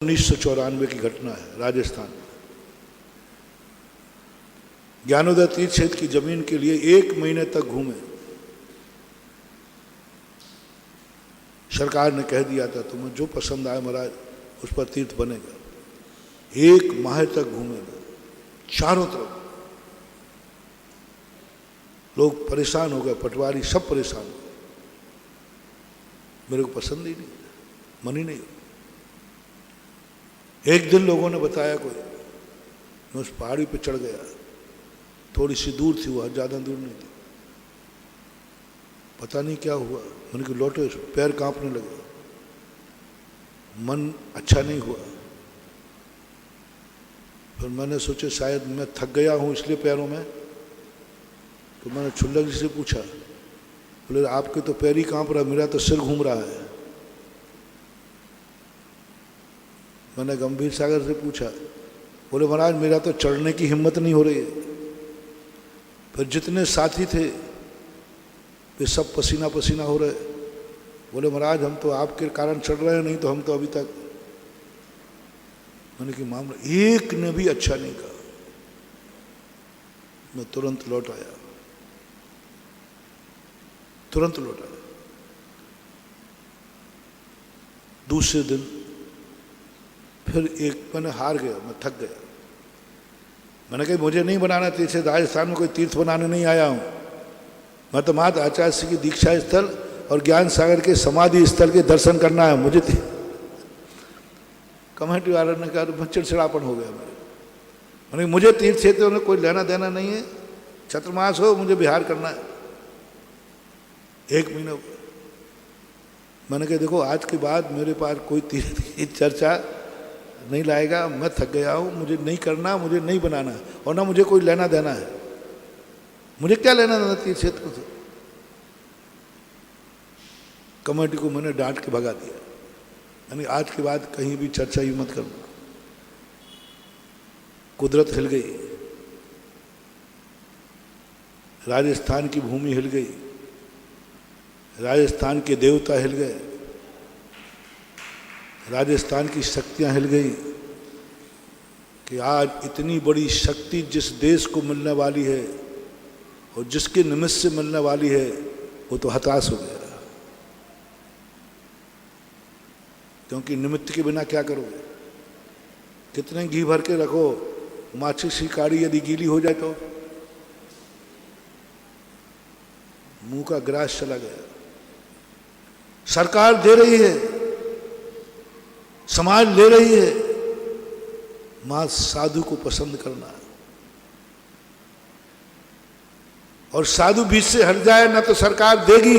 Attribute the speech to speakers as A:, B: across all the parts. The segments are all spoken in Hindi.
A: 1994 की घटना है। राजस्थान ज्ञानोदय तीर्थ क्षेत्र की जमीन के लिए 1 महीने तक घूमे। सरकार ने कह दिया था तुम्हें जो पसंद आए महाराज उस पर तीर्थ बनेगा। 1 माह तक घूमेगा, चारों तरफ लोग परेशान हो गए, पटवारी सब परेशान हो गए। मेरे को पसंद ही नहीं, मन ही नहीं। एक दिन लोगों ने बताया कोई, मैं उस पहाड़ी पे चढ़ गया, थोड़ी सी दूर थी वह, ज़्यादा दूर नहीं थी। पता नहीं क्या हुआ, मैंने कहा लौटे, पैर कांपने लगे, मन अच्छा नहीं हुआ। फिर मैंने सोचा शायद मैं थक गया हूँ इसलिए पैरों में। तो मैंने छुल्लक जी से पूछा, बोले आपके तो पैर ही कांप रहा, मेरा तो सिर घूम रहा है। मैंने गंभीर सागर से पूछा, बोले महाराज मेरा तो चढ़ने की हिम्मत नहीं हो रही है। फिर जितने साथी थे वे सब पसीना पसीना हो रहे। बोले महाराज हम तो आपके कारण चढ़ रहे हैं, नहीं तो हम तो अभी तक। मैंने कि मामला एक ने भी अच्छा नहीं कहा। मैं तुरंत लौट आया, तुरंत लौट आया। दूसरे दिन फिर मैंने हार गया, मैं थक गया। मैंने कहा मुझे नहीं बनाना तीर्थ, राजस्थान में कोई तीर्थ बनाने नहीं आया हूँ। मैं तो माता आचार्य श्री की दीक्षा स्थल और ज्ञान सागर के समाधि स्थल के दर्शन करना है मुझे। कमेटी वाले ने कहा तो चिड़चिड़ापन हो गया मैंने मुझे तीर्थ क्षेत्रों में कोई लेना देना नहीं है, चतुर्मास हो मुझे बिहार करना है। 1 महीने मैंने कहा देखो आज के बाद मेरे पास कोई तीर्थ की चर्चा नहीं लाएगा, मैं थक गया हूँ, मुझे नहीं करना, मुझे नहीं बनाना और ना मुझे कोई लेना देना है। मुझे क्या लेना देना तीर्थ क्षेत्र को। कमेटी को मैंने डांट के भगा दिया, यानी आज के बाद कहीं भी चर्चा ही मत करना। कुदरत हिल गई, राजस्थान की भूमि हिल गई, राजस्थान के देवता हिल गए, राजस्थान की शक्तियां हिल गई कि आज इतनी बड़ी शक्ति जिस देश को मिलने वाली है और जिसके निमित्त से मिलने वाली है वो तो हताश हो गया। क्योंकि निमित्त के बिना क्या करोगे, कितने घी भर के रखो, माचिस की काड़ी यदि गीली हो जाए तो मुंह का ग्रास चला गया। सरकार दे रही है, समाज ले रही है, मां साधु को पसंद करना है। और साधु बीच से हट जाए ना तो सरकार देगी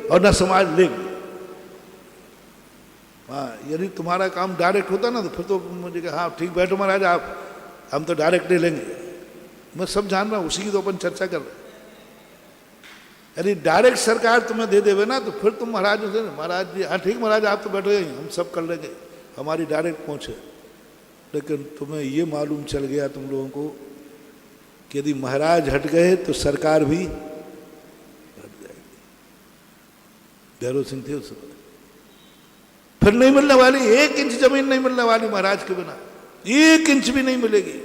A: और ना समाज लेगी। हाँ यदि तुम्हारा काम डायरेक्ट होता ना तो फिर तो मुझे कहा हाँ ठीक बैठो महाराज आप, हम तो डायरेक्ट ले लेंगे। मैं सब जान रहा हूँ, उसी की तो अपन चर्चा कर रहे हैं। यदि डायरेक्ट सरकार तुम्हें दे देवे ना तो फिर तुम महाराज महाराज जी हाँ ठीक महाराज आप तो बैठो ही, हम सब कर लेंगे, हमारी डायरेक्ट पहुँचे। लेकिन तुम्हें ये मालूम चल गया तुम लोगों को कि यदि महाराज हट गए तो सरकार भी हट जाएगी। भैरव सिंह थे उस समय। फिर नहीं मिलने वाली 1 इंच जमीन नहीं मिलने वाली महाराज के बिना, 1 इंच भी नहीं मिलेगी।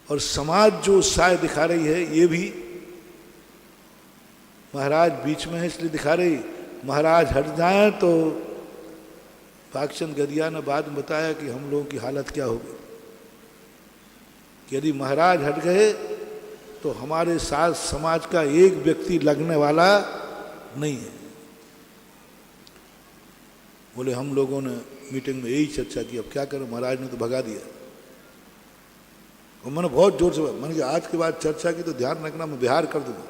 A: और समाज जो उत्साह दिखा रही है ये भी महाराज बीच में है इसलिए दिखा रही। महाराज हट जाए तो भागचंद गदिया ने बाद में बताया कि हम लोगों की हालत क्या होगी कि यदि महाराज हट गए तो हमारे साथ समाज का एक व्यक्ति लगने वाला नहीं है। बोले हम लोगों ने मीटिंग में यही चर्चा की, अब क्या करें, महाराज ने तो भगा दिया। और मैंने बहुत जोर से मैंने कहा आज के बाद चर्चा की तो ध्यान रखना, मैं बिहार कर दूंगा।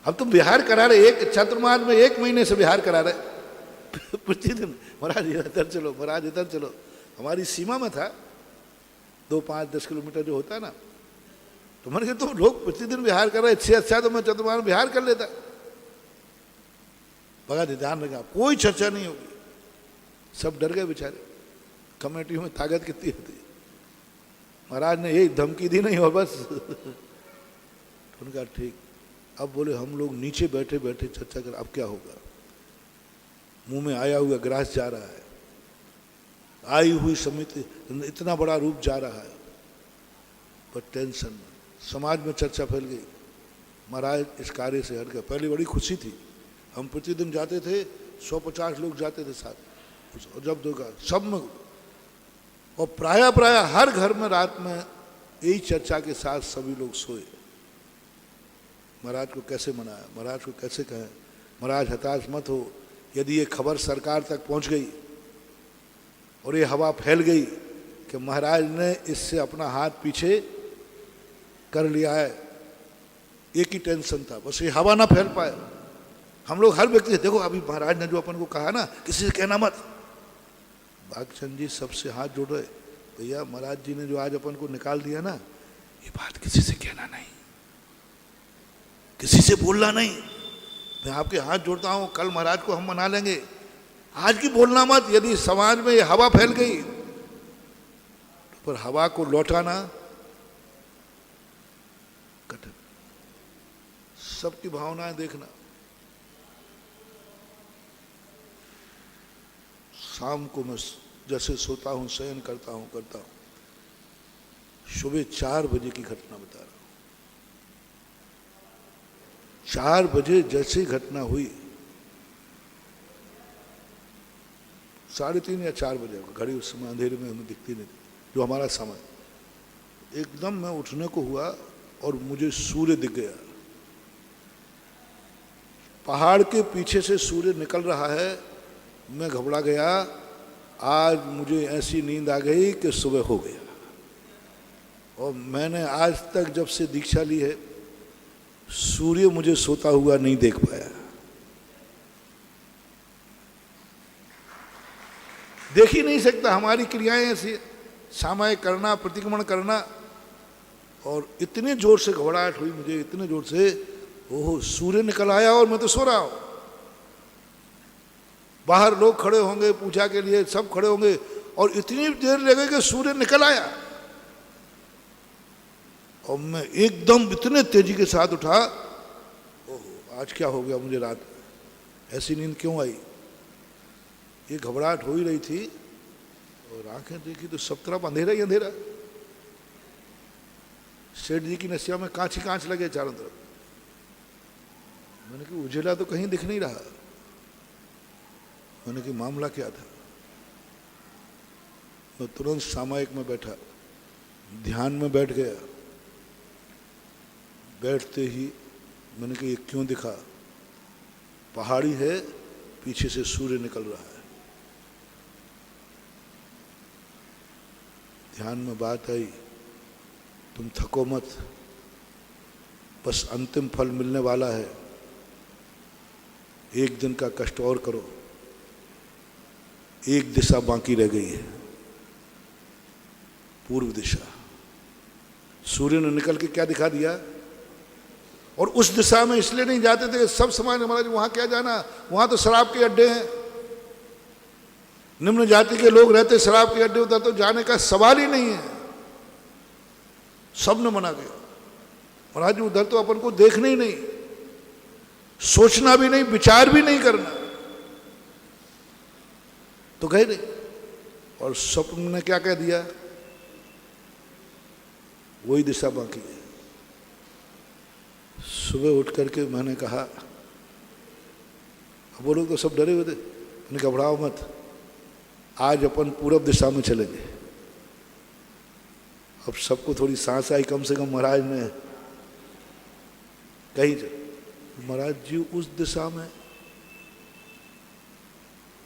A: अब तुम बिहार करा रहे, एक चतुर्मास में 1 महीने से बिहार करा रहे प्रतिदिन, महाराज इधर चलो, महाराज इधर चलो। हमारी सीमा में था 2, 5, 10 किलोमीटर जो होता है ना, तो मैंने कहा तुम लोग प्रतिदिन बिहार कर रहे, इससे अच्छा तो मैं चतुर्मास में बिहार कर लेता। भगा दे, ध्यान रखा कोई चर्चा नहीं होगी। सब डर गए बेचारे, कमेटी में ताकत कितनी होती। महाराज ने यही धमकी दी नहीं हो बस। तो उनका ठीक। अब बोले हम लोग नीचे बैठे बैठे चर्चा कर अब क्या होगा। मुंह में आया हुआ ग्रास जा रहा है, आई हुई समिति इतना बड़ा रूप जा रहा है, पर टेंशन में समाज में चर्चा फैल गई, महाराज इस कार्य से हट गए। पहले बड़ी खुशी थी, हम प्रतिदिन जाते थे, 150 लोग जाते थे साथ, और जब देखा सब में, और प्राय हर घर में रात में यही चर्चा के साथ सभी लोग सोए। महाराज को कैसे मनाया, महाराज को कैसे कहें, महाराज हताश मत हो, यदि ये खबर सरकार तक पहुंच गई और ये हवा फैल गई कि महाराज ने इससे अपना हाथ पीछे कर लिया है, एक ही टेंशन था, बस ये हवा ना फैल पाए। हम लोग हर व्यक्ति, देखो अभी महाराज ने जो अपन को कहा ना, किसी से कहना मत। भागचंद जी सबसे हाथ जोड़ रहे, भैया महाराज जी ने जो आज अपन को निकाल दिया ना, ये बात किसी से कहना नहीं, किसी से बोलना नहीं। मैं आपके हाथ जोड़ता हूं, कल महाराज को हम मना लेंगे, आज की बोलना मत। यदि समाज में ये हवा फैल गई, पर हवा को लौटाना कठिन। सबकी भावनाएं देखना। शाम को मैं जैसे सोता हूं, शयन करता हूं, सुबह 4 बजे की घटना बता रहा हूं। 4 बजे जैसी घटना हुई, 3:30 या 4 बजे, घड़ी उस समय अंधेरे में हमें दिखती नहीं थी, जो हमारा समय। एकदम मैं उठने को हुआ और मुझे सूर्य दिख गया, पहाड़ के पीछे से सूर्य निकल रहा है। मैं घबरा गया, आज मुझे ऐसी नींद आ गई कि सुबह हो गया। और मैंने आज तक जब से दीक्षा ली है, सूर्य मुझे सोता हुआ नहीं देख पाया। देख ही नहीं सकता, हमारी क्रियाएं ऐसी, सामायिक करना, प्रतिक्रमण करना। और इतने जोर से घबराहट हुई मुझे, इतने जोर से, ओह सूर्य निकल आया और मैं तो सो रहा हूं। बाहर लोग खड़े होंगे पूजा के लिए, सब खड़े होंगे, और इतनी देर लगे कि सूर्य निकल आया। और मैं एकदम इतने तेजी के साथ उठा, ओह आज क्या हो गया मुझे, रात ऐसी नींद क्यों आई। ये घबराहट हो ही रही थी, और आंखें देखी तो सब तरफ अंधेरा ही अंधेरा। सेठ जी की नसिया में कांच ही कांच लगे चारों तरफ। मैंने कहा उजेला तो कहीं दिख नहीं रहा। मैंने कहा मामला क्या था। मैं तुरंत सामायिक में बैठा, ध्यान में बैठ गया। बैठते ही मैंने कहा ये क्यों दिखा। पहाड़ी है, पीछे से सूर्य निकल रहा है। ध्यान में बात आई, तुम थको मत, बस अंतिम फल मिलने वाला है, एक दिन का कष्ट और करो। एक दिशा बाकी रह गई है, पूर्व दिशा। सूर्य ने निकल के क्या दिखा दिया। और उस दिशा में इसलिए नहीं जाते थे, सब समाज महाराज वहां क्या जाना, वहां तो शराब के अड्डे हैं, निम्न जाति के लोग रहते, शराब के अड्डे, उधर तो जाने का सवाल ही नहीं है। सब ने मना किया, महाराज उधर तो अपन को देखना ही नहीं, सोचना भी नहीं, विचार भी नहीं करना। तो गए नहीं। और स्वप्न ने क्या कह दिया, वही दिशा बाकी है। सुबह उठ करके मैंने कहा, वो लोग तो सब डरे हुए थे, मैंने घबराओ मत, आज अपन पूरब दिशा में चलेंगे। अब सबको थोड़ी सांस आई, कम से कम महाराज ने कही, महाराज जी उस दिशा में,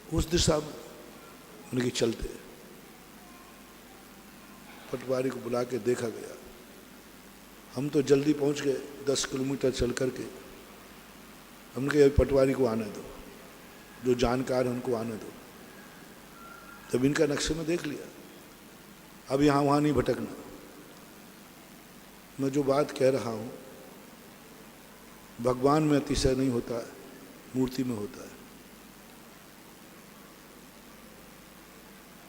A: उस दिशा में। उनकी चलते पटवारी को बुला के देखा गया। हम तो जल्दी पहुंच गए, 10 किलोमीटर चल करके। हमने कहा पटवारी को आने दो, जो जानकार है उनको आने दो। तब इनका नक्शे में देख लिया, अब यहाँ वहाँ नहीं भटकना। मैं जो बात कह रहा हूँ, भगवान में अतिशय नहीं होता है, मूर्ति में होता है।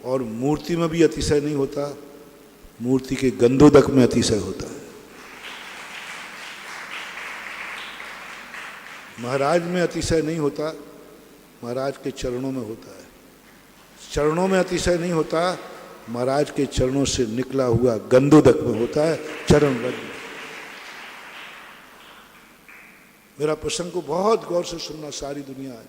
A: और मूर्ति में भी अतिशय नहीं होता, मूर्ति के गंधोदक में अतिशय होता है। महाराज में अतिशय नहीं होता, महाराज के चरणों में होता है। चरणों में अतिशय नहीं होता, महाराज के चरणों से निकला हुआ गंधोदक में होता है, चरण रज में। मेरा प्रसंग को बहुत गौर से सुनना सारी दुनिया है।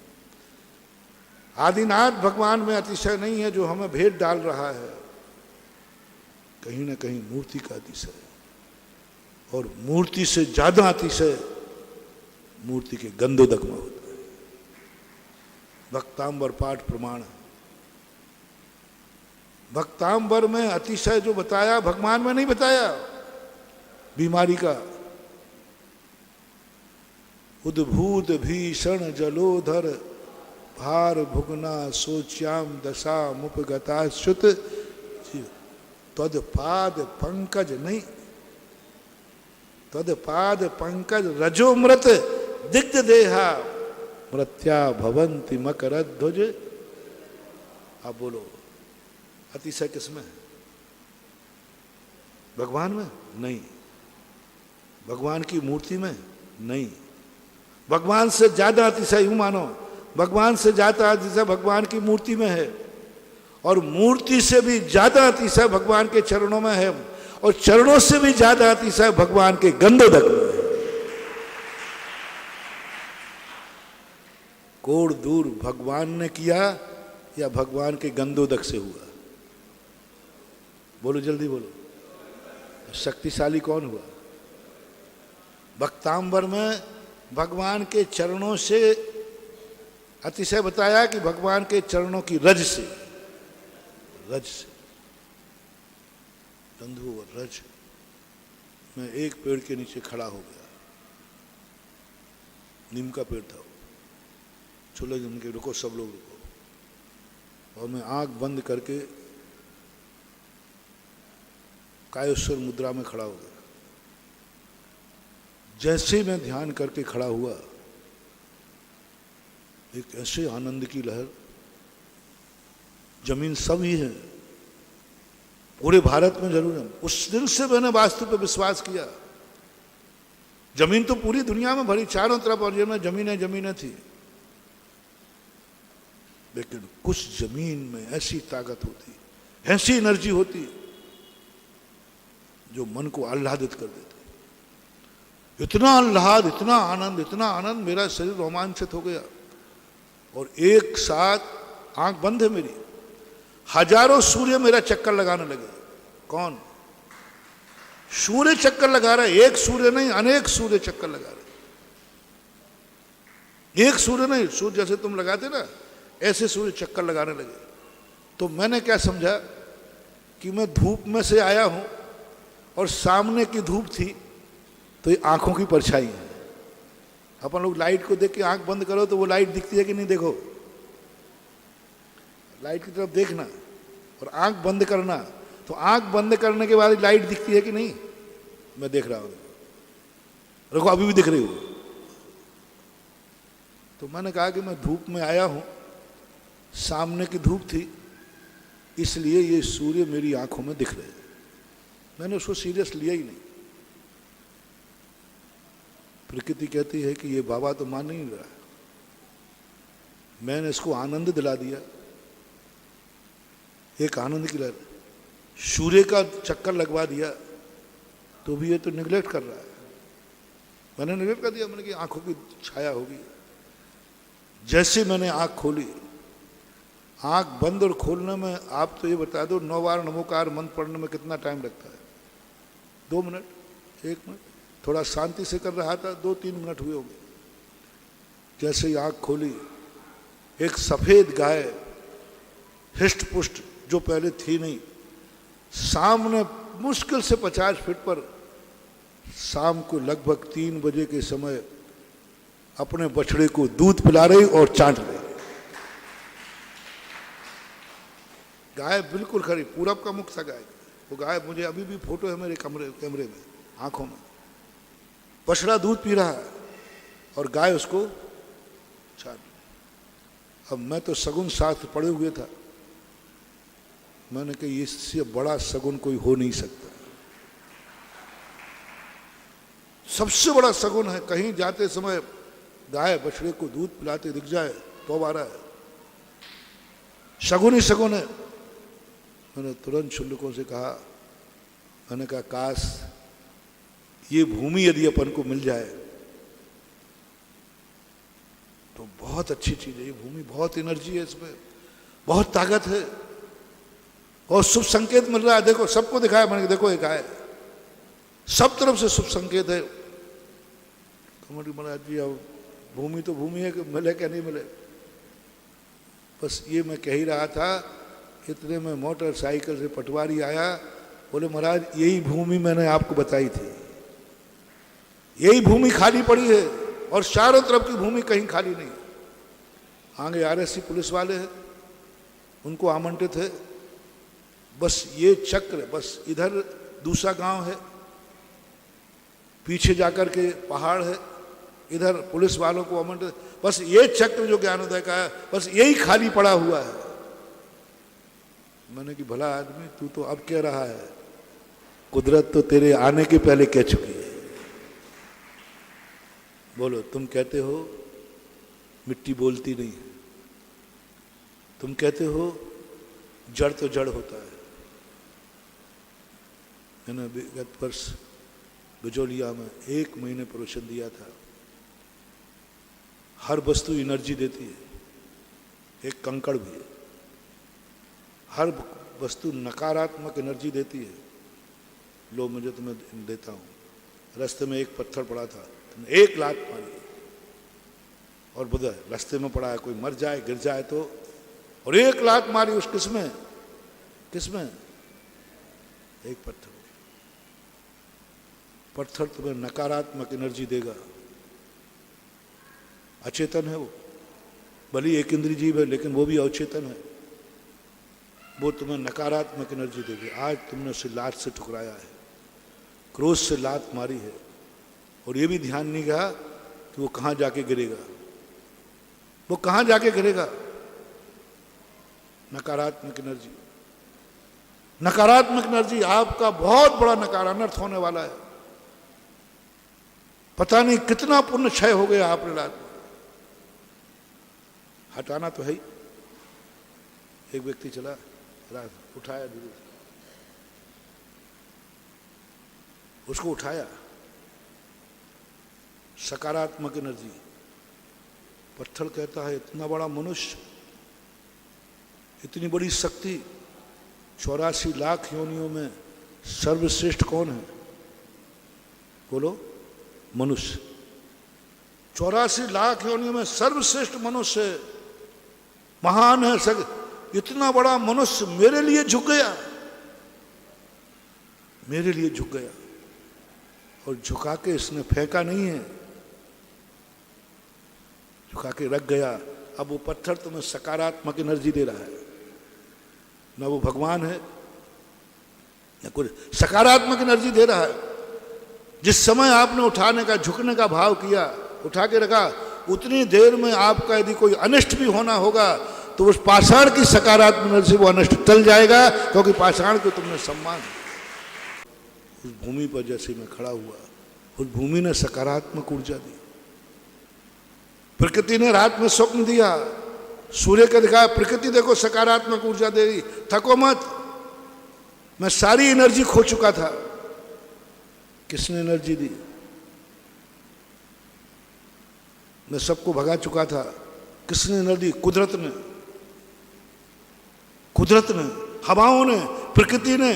A: आदिनाथ भगवान में अतिशय नहीं है जो हमें भेद डाल रहा है, कहीं ना कहीं मूर्ति का अतिशय है, और मूर्ति से ज्यादा अतिशय मूर्ति के गंधोदक में होता है। भक्तांबर पाठ प्रमाण है। भक्तांबर में अतिशय जो बताया भगवान में नहीं बताया। बीमारी का उद्भूत भीषण जलोधर भार भुगना सोच्याम दशा मुपगता श्रुत तदपाद पंकज नहीं, तदपाद पंकज रजोमृत दिग्ध देहा मृत्या भवंती मकर ध्वज। आप बोलो अतिशय किसमें है? भगवान में नहीं, भगवान की मूर्ति में नहीं। भगवान से ज्यादा अतिशय यूं मानो, भगवान से ज्यादा अतिशय भगवान की मूर्ति में है, और मूर्ति से भी ज्यादा अतिशय भगवान के चरणों में है, और चरणों से भी ज्यादा अतिशय भगवान के गंधोदक में है। कोण दूर भगवान ने किया या भगवान के गंधोदक से हुआ? बोलो जल्दी बोलो, शक्तिशाली कौन हुआ? भक्तांबर में भगवान के चरणों से अतिशय बताया कि भगवान के चरणों की रज से, रज से गंधु और रज। मैं एक पेड़ के नीचे खड़ा हो गया, नीम का पेड़ था, चूल्हे जम के रुको, सब लोग रुको, और मैं आंख बंद करके कायेश्वर मुद्रा में खड़ा हो गया। जैसे मैं ध्यान करके खड़ा हुआ, एक ऐसे आनंद की लहर, जमीन सब ही है, पूरे भारत में जरूर है। उस दिन से मैंने वास्तु पे विश्वास किया। जमीन तो पूरी दुनिया में भरी, चारों तरफ और जमीनें जमीनें थी, लेकिन कुछ जमीन में ऐसी ताकत होती, ऐसी एनर्जी होती जो मन को आह्लादित कर देती। इतना आह्लाद, इतना आनंद, इतना आनंद, मेरा शरीर रोमांचित हो गया। और एक साथ आंख बंद है मेरी, हजारों सूर्य मेरा चक्कर लगाने लगे। कौन? सूर्य चक्कर लगा रहा है, एक सूर्य नहीं, अनेक सूर्य चक्कर लगा रहे। एक सूर्य नहीं, सूर्य जैसे तुम लगाते ना, ऐसे सूर्य चक्कर लगाने लगे। तो मैंने क्या समझा कि मैं धूप में से आया हूं और सामने की धूप थी, तो ये आंखों की परछाई है। अपन लोग लाइट को देख के आंख बंद करो तो वो लाइट दिखती है कि नहीं? देखो, लाइट की तरफ देखना और आंख बंद करना, तो आंख बंद करने के बाद लाइट दिखती है कि नहीं? मैं देख रहा हूं, देखो अभी भी दिख रही हो। तो मैंने कहा कि मैं धूप में आया हूं, सामने की धूप थी, इसलिए ये सूर्य मेरी आंखों में दिख रहे हैं। मैंने उसको सीरियस लिया ही नहीं। प्रकृति कहती है कि ये बाबा तो मान नहीं रहा। मैंने इसको आनंद दिला दिया, एक आनंद की लहर, सूर्य का चक्कर लगवा दिया, तो भी ये तो निगलेक्ट कर रहा है। मैंने निगलेक्ट कर दिया, मैंने कि आंखों की छाया होगी। जैसे मैंने आंख खोली, आंख बंद और खोलने में आप तो ये बता दो, 9 बार नमोकार मंत्र पढ़ने में कितना टाइम लगता है? 2 मिनट, 1 मिनट, थोड़ा शांति से कर रहा था, 2-3 मिनट हुए होंगे। जैसे ही आंख खोली, एक सफेद गाय हिष्ट पुष्ट, जो पहले थी नहीं, सामने मुश्किल से 50 फीट पर, शाम को लगभग 3 बजे के समय अपने बछड़े को दूध पिला रही और चाट रही। गाय बिल्कुल खड़ी, पूरब का मुख था गाय। वो गाय, मुझे अभी भी फोटो है मेरे कैमरे में, आंखों में। बछड़ा दूध पी रहा है और गाय उसको चाट। अब मैं तो सगुन शास्त्र पढ़े हुए था, मैंने कहा इससे बड़ा सगुन कोई हो नहीं सकता। सबसे बड़ा सगुन है, कहीं जाते समय गाय बछड़े को दूध पिलाते दिख जाए तो आ रहा है, शगुन ही शगुन है। मैंने तुरंत शुल्लकों से कहा, मैंने कहा काश ये भूमि यदि अपन को मिल जाए तो बहुत अच्छी चीज है। ये भूमि बहुत एनर्जी है, इसमें बहुत ताकत है और शुभ संकेत मिल रहा है। देखो सबको दिखाया मैंने, देखो एक आए, सब तरफ से शुभ संकेत है। कमरी महाराज जी अब भूमि तो भूमि है, कि मिले क्या नहीं मिले, बस ये मैं कह ही रहा था। इतने में मोटरसाइकिल से पटवारी आया, बोले महाराज यही भूमि मैंने आपको बताई थी, यही भूमि खाली पड़ी है और चारों तरफ की भूमि कहीं खाली नहीं। आगे आरएससी पुलिस वाले हैं, उनको आमंत्रित है, बस ये चक्र, बस इधर दूसरा गांव है, पीछे जाकर के पहाड़ है, इधर पुलिस वालों को आमंत्रित, बस ये चक्र जो ज्ञानोदय का है बस यही खाली पड़ा हुआ है। मैंने कि भला आदमी तू तो अब कह रहा है, कुदरत तो तेरे आने के पहले कह चुकी है। बोलो तुम कहते हो मिट्टी बोलती नहीं, तुम कहते हो जड़ तो जड़ होता है। मैंने विगत वर्ष बिजोलिया में 1 महीने प्रवचन दिया था। हर वस्तु एनर्जी देती है, एक कंकड़ भी है। हर वस्तु नकारात्मक एनर्जी देती है। लो मुझे तुम्हें देता हूँ। रास्ते में एक पत्थर पड़ा था, तुमने 1 लात मारी और बुधा रास्ते में पड़ा है, कोई मर जाए गिर जाए तो, और 1 लात मारी उस किसमें एक पत्थर। पत्थर तुम्हें नकारात्मक एनर्जी देगा। अचेतन है वो, भले एक इंद्रिय जीव है लेकिन वो भी अचेतन है, वो तुम्हें नकारात्मक एनर्जी देगी। आज तुमने उसे लात से ठुकराया है, क्रोध से लात मारी है, और ये भी ध्यान नहीं गया कि वो कहाँ जाके गिरेगा, वो कहाँ जाके गिरेगा। नकारात्मक एनर्जी, नकारात्मक एनर्जी आपका बहुत बड़ा नकारात्मक होने वाला है। पता नहीं कितना पुण्य क्षय हो गया आपने रात में। हटाना तो है ही। एक व्यक्ति चला रात, उठाया धीरे, उसको उठाया। सकारात्मक एनर्जी। पत्थर कहता है इतना बड़ा मनुष्य, इतनी बड़ी शक्ति, 84 लाख योनियों में सर्वश्रेष्ठ कौन है? बोलो, मनुष्य। 84 लाख योनियों में सर्वश्रेष्ठ मनुष्य है, महान है। इतना बड़ा मनुष्य मेरे लिए झुक गया, मेरे लिए झुक गया, और झुका के इसने फेंका नहीं है, झुका के रख गया। अब वो पत्थर तुम्हें सकारात्मक एनर्जी दे रहा है, ना वो भगवान है या कुछ, सकारात्मक एनर्जी दे रहा है। जिस समय आपने उठाने का, झुकने का भाव किया, उठा के रखा, उतनी देर में आपका यदि कोई अनिष्ट भी होना होगा तो उस पाषाण की सकारात्मक एनर्जी वो अनिष्ट टल जाएगा, क्योंकि पाषाण को तुमने सम्मान। उस भूमि पर जैसे मैं खड़ा हुआ, उस भूमि ने सकारात्मक ऊर्जा दी। प्रकृति ने रात में स्वप्न दिया, सूर्य का दिखाया, प्रकृति देखो सकारात्मक ऊर्जा दे रही, थको मत। मैं सारी एनर्जी खो चुका था, किसने एनर्जी दी? मैं सबको भगा चुका था, किसने एनर्जी? कुदरत ने, कुदरत ने, हवाओं ने, प्रकृति ने,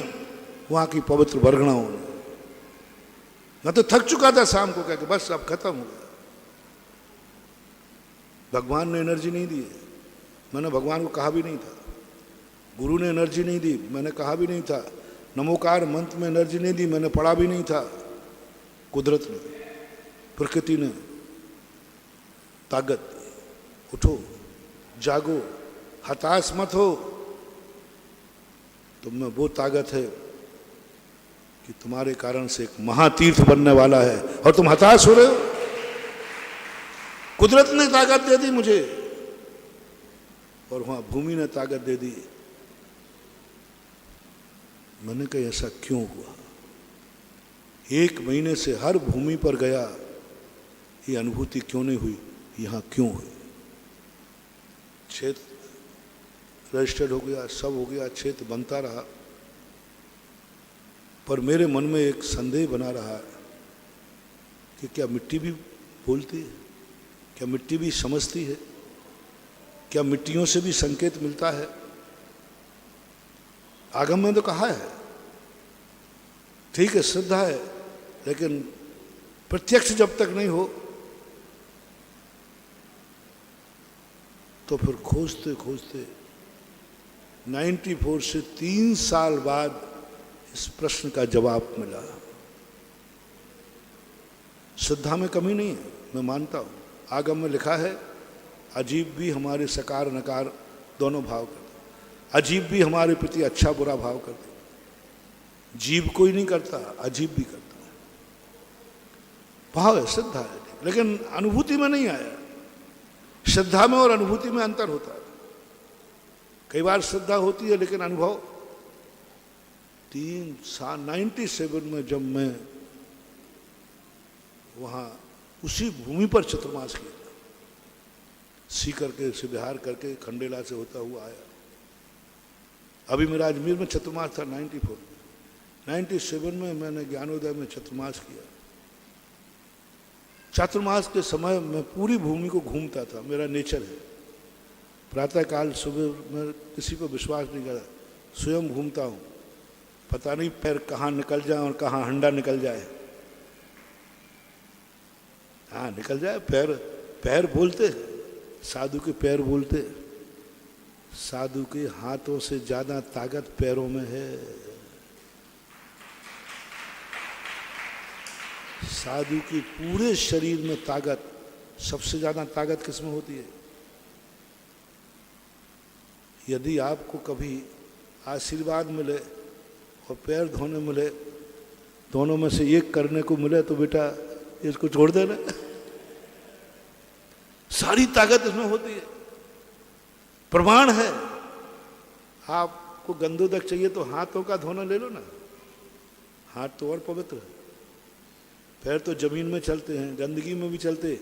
A: वहां की पवित्र वर्गणाओं ने। मैं तो थक चुका था शाम को, कहकर बस अब खत्म हो गया। भगवान ने एनर्जी नहीं दी, मैंने भगवान को कहा भी नहीं था। गुरु ने एनर्जी नहीं दी, मैंने कहा भी नहीं था। नमोकार मंत्र में एनर्जी नहीं दी, मैंने पढ़ा भी नहीं था। कुदरत ने, प्रकृति ने ताकत दी। उठो, जागो, हताश मत हो। तुम में वो ताकत है कि तुम्हारे कारण से एक महातीर्थ बनने वाला है, और तुम हताश हो रहे हो। कुदरत ने ताकत दे दी मुझे, और वहां भूमि ने ताकत दे दी। मैंने कहा ऐसा क्यों हुआ? 1 महीने से हर भूमि पर गया, ये अनुभूति क्यों नहीं हुई? यहां क्यों हुई? क्षेत्र रजिस्टर्ड हो गया, सब हो गया, क्षेत्र बनता रहा, पर मेरे मन में एक संदेह बना रहा कि क्या मिट्टी भी बोलती है, क्या मिट्टी भी समझती है, क्या मिट्टियों से भी संकेत मिलता है। आगम में तो कहा है, ठीक है श्रद्धा है, लेकिन प्रत्यक्ष जब तक नहीं हो तो फिर खोजते खोजते 94 से 3 साल बाद इस प्रश्न का जवाब मिला। श्रद्धा में कमी नहीं है, मैं मानता हूं। आगम में लिखा है, अजीब भी हमारे सकार नकार दोनों भाव करते, अजीब भी हमारे प्रति अच्छा बुरा भाव करते। जीव कोई नहीं करता, अजीब भी करता है। भाव है, श्रद्धा है, लेकिन अनुभूति में नहीं आया। श्रद्धा में और अनुभूति में अंतर होता है। कई बार श्रद्धा होती है लेकिन अनुभव 3 साल 97 में जब मैं वहां उसी भूमि पर चतुर्मास किया था, सीकर के से बिहार करके खंडेला से होता हुआ आया। अभी मेरा अजमेर में चतुर्मास था 94। 97 में मैंने ज्ञानोदय में चतुर्मास किया। चातुर्मास के समय मैं पूरी भूमि को घूमता था, मेरा नेचर है। प्रातःकाल सुबह मैं किसी पर विश्वास नहीं करता, स्वयं घूमता हूँ, पता नहीं पैर कहाँ निकल जाए और कहाँ हंडा निकल जाए। हाँ निकल जाए, पैर पैर बोलते, साधु के पैर बोलते। साधु के हाथों से ज्यादा ताकत पैरों में है। साधु की पूरे शरीर में ताकत, सबसे ज्यादा ताकत किसमें होती है? यदि आपको कभी आशीर्वाद मिले और पैर धोने मिले, दोनों में से एक करने को मिले तो बेटा इसको छोड़ देना। सारी ताकत इसमें होती है, प्रमाण है। आपको गंदोदक चाहिए तो हाथों का धोना ले लो ना, हाथ तो और पवित्र है। पैर तो जमीन में चलते हैं, गंदगी में भी चलते।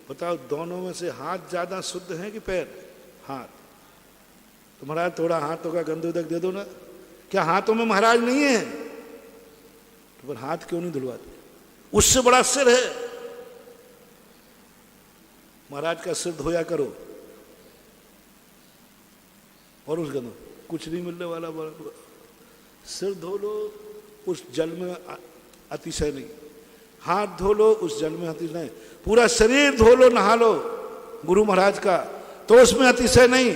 A: बताओ दोनों में से हाथ ज्यादा शुद्ध है कि पैर? हाथ। तो महाराज थोड़ा हाथों का गंदोदक दे दो ना। क्या हाथों में महाराज नहीं है? तो फिर हाथ क्यों नहीं धुलवाते? उससे बड़ा सिर है, महाराज का सिर धोया करो। और उस गंदो कुछ नहीं मिलने वाला, सिर धो लो उस जल में अतिशय नहीं, हाथ धो लो उस जल में अतिशय नहीं, पूरा शरीर धो लो, नहा लो गुरु महाराज का, तो उसमें अतिशय नहीं,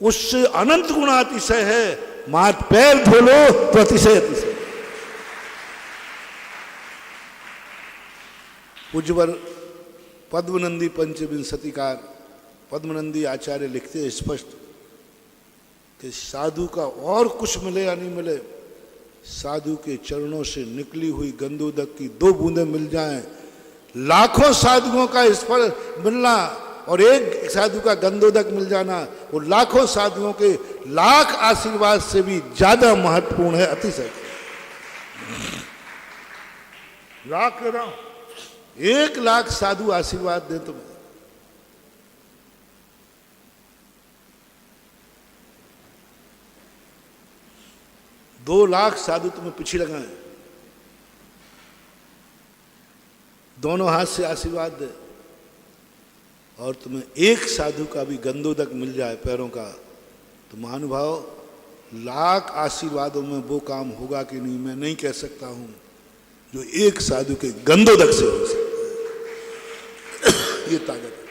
A: उससे अनंत गुना अतिशय है। माथ पैर धो लो तो अतिशय अतिशय। पूज्यवर पद्मनंदी पंचविंशतिकार पद्मनंदी आचार्य लिखते हैं स्पष्ट कि साधु का और कुछ मिले या नहीं मिले, साधु के चरणों से निकली हुई गंदोदक की 2 बूंदें मिल जाएं, लाखों साधुओं का स्पर्श मिलना और एक साधु का गंदोदक मिल जाना, वो लाखों साधुओं के लाख आशीर्वाद से भी ज्यादा महत्वपूर्ण है। अतिशय लाख कह रहा हूं, 1 लाख साधु आशीर्वाद दे तुम्हें, दो लाख साधु तुम्हें पीछे लगाए, दोनों हाथ से आशीर्वाद दे, और तुम्हें एक साधु का भी गंदोदक मिल जाए पैरों का, तो महानुभाव लाख आशीर्वादों में वो काम होगा कि नहीं मैं नहीं कह सकता हूं जो एक साधु के गंदोदक से हो सकता है। ये ताकत है।